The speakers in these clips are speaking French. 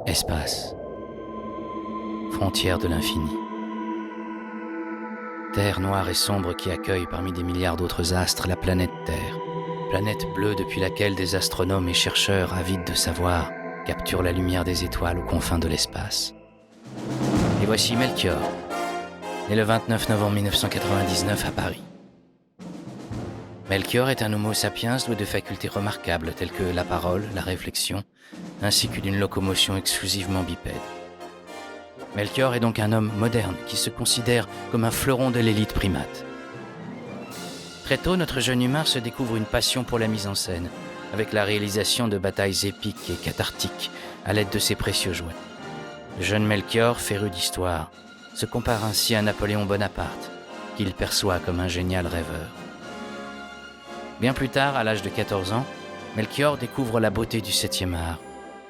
Espace. Frontière de l'infini. Terre noire et sombre qui accueille parmi des milliards d'autres astres la planète Terre. Planète bleue depuis laquelle des astronomes et chercheurs avides de savoir capturent la lumière des étoiles aux confins de l'espace. Et voici Melchior, né le 29 novembre 1999 à Paris. Melchior est un homo sapiens doué de facultés remarquables telles que la parole, la réflexion, ainsi que d'une locomotion exclusivement bipède. Melchior est donc un homme moderne qui se considère comme un fleuron de l'élite primate. Très tôt, notre jeune humain se découvre une passion pour la mise en scène, avec la réalisation de batailles épiques et cathartiques à l'aide de ses précieux jouets. Le jeune Melchior, féru d'histoire, se compare ainsi à Napoléon Bonaparte, qu'il perçoit comme un génial rêveur. Bien plus tard, à l'âge de 14 ans, Melchior découvre la beauté du 7e art,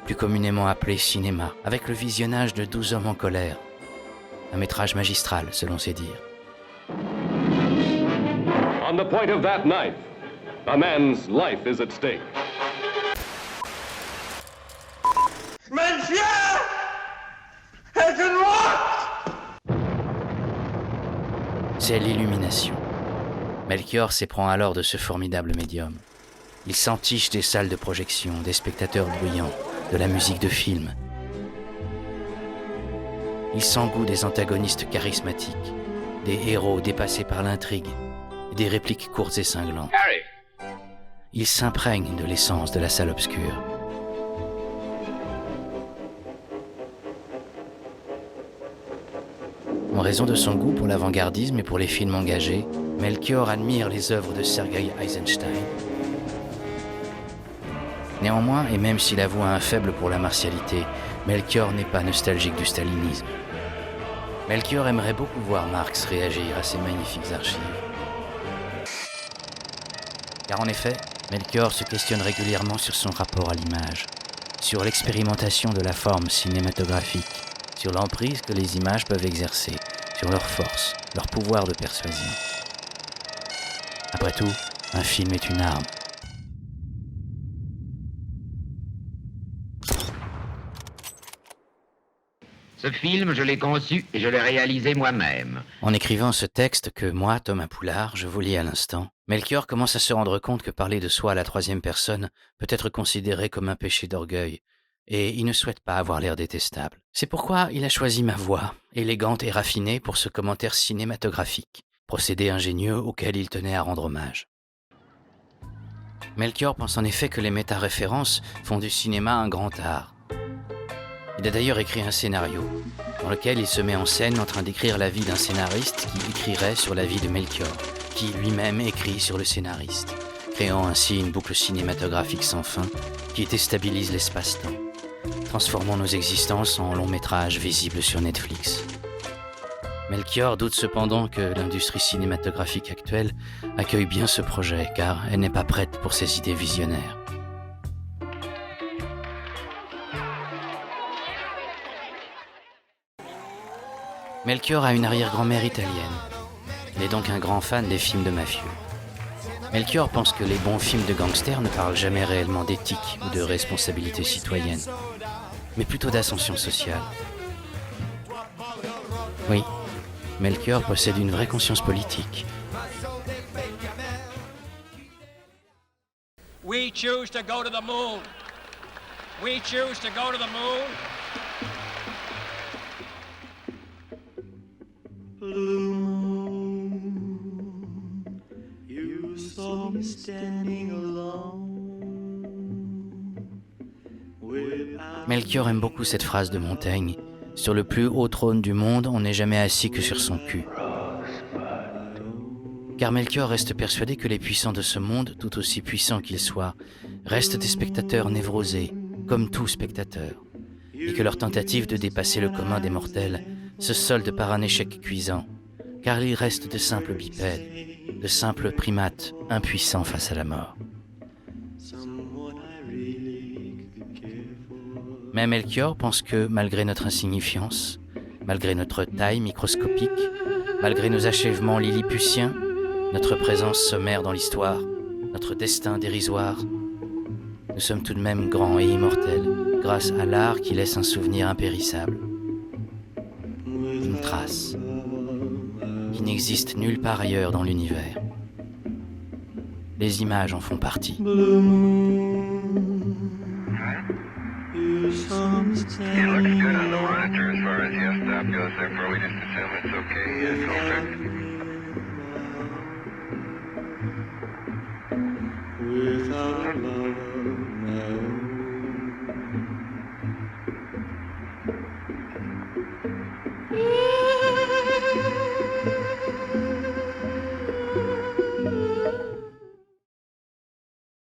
plus communément appelé cinéma, avec le visionnage de 12 hommes en colère. Un métrage magistral, selon ses dires. On the point of that knife, a man's life is at stake. Melchior has been lost! C'est l'illumination. Melchior s'éprend alors de ce formidable médium. Il s'entiche des salles de projection, des spectateurs bruyants, de la musique de film. Il s'engoue des antagonistes charismatiques, des héros dépassés par l'intrigue, et des répliques courtes et cinglantes. Il s'imprègne de l'essence de la salle obscure. En raison de son goût pour l'avant-gardisme et pour les films engagés, Melchior admire les œuvres de Sergei Eisenstein. Néanmoins, et même s'il avoue un faible pour la martialité, Melchior n'est pas nostalgique du stalinisme. Melchior aimerait beaucoup voir Marx réagir à ces magnifiques archives. Car en effet, Melchior se questionne régulièrement sur son rapport à l'image, sur l'expérimentation de la forme cinématographique, sur l'emprise que les images peuvent exercer, sur leur force, leur pouvoir de persuasion. Après tout, un film est une arme. Ce film, je l'ai conçu et je l'ai réalisé moi-même. En écrivant ce texte que moi, Thomas Poulard, je vous lis à l'instant, Melchior commence à se rendre compte que parler de soi à la troisième personne peut être considéré comme un péché d'orgueil, et il ne souhaite pas avoir l'air détestable. C'est pourquoi il a choisi ma voix, élégante et raffinée pour ce commentaire cinématographique, procédé ingénieux auquel il tenait à rendre hommage. Melchior pense en effet que les méta-références font du cinéma un grand art. Il a d'ailleurs écrit un scénario, dans lequel il se met en scène en train d'écrire la vie d'un scénariste qui écrirait sur la vie de Melchior, qui lui-même écrit sur le scénariste, créant ainsi une boucle cinématographique sans fin qui déstabilise l'espace-temps, transformant nos existences en long métrage visible sur Netflix. Melchior doute cependant que l'industrie cinématographique actuelle accueille bien ce projet, car elle n'est pas prête pour ses idées visionnaires. Melchior a une arrière-grand-mère italienne. Il est donc un grand fan des films de mafieux. Melchior pense que les bons films de gangsters ne parlent jamais réellement d'éthique ou de responsabilité citoyenne, mais plutôt d'ascension sociale. Oui, Melchior possède une vraie conscience politique. We choose to go to the moon. We choose to go to the moon. Blue moon, you saw me standing alone. Melchior aime beaucoup cette phrase de Montaigne. Sur le plus haut trône du monde, on n'est jamais assis que sur son cul. Car Melchior reste persuadé que les puissants de ce monde, tout aussi puissants qu'ils soient, restent des spectateurs névrosés, comme tout spectateur, et que leur tentative de dépasser le commun des mortels se solde par un échec cuisant, car ils restent de simples bipèdes, de simples primates impuissants face à la mort. Mais Melchior pense que, malgré notre insignifiance, malgré notre taille microscopique, malgré nos achèvements lilliputiens, notre présence sommaire dans l'histoire, notre destin dérisoire, nous sommes tout de même grands et immortels, grâce à l'art qui laisse un souvenir impérissable. Une trace qui n'existe nulle part ailleurs dans l'univers. Les images en font partie. Blue moon, you saw me standing alone. As far as yes, stop goes, therefore we just assume it's okay. It's all good.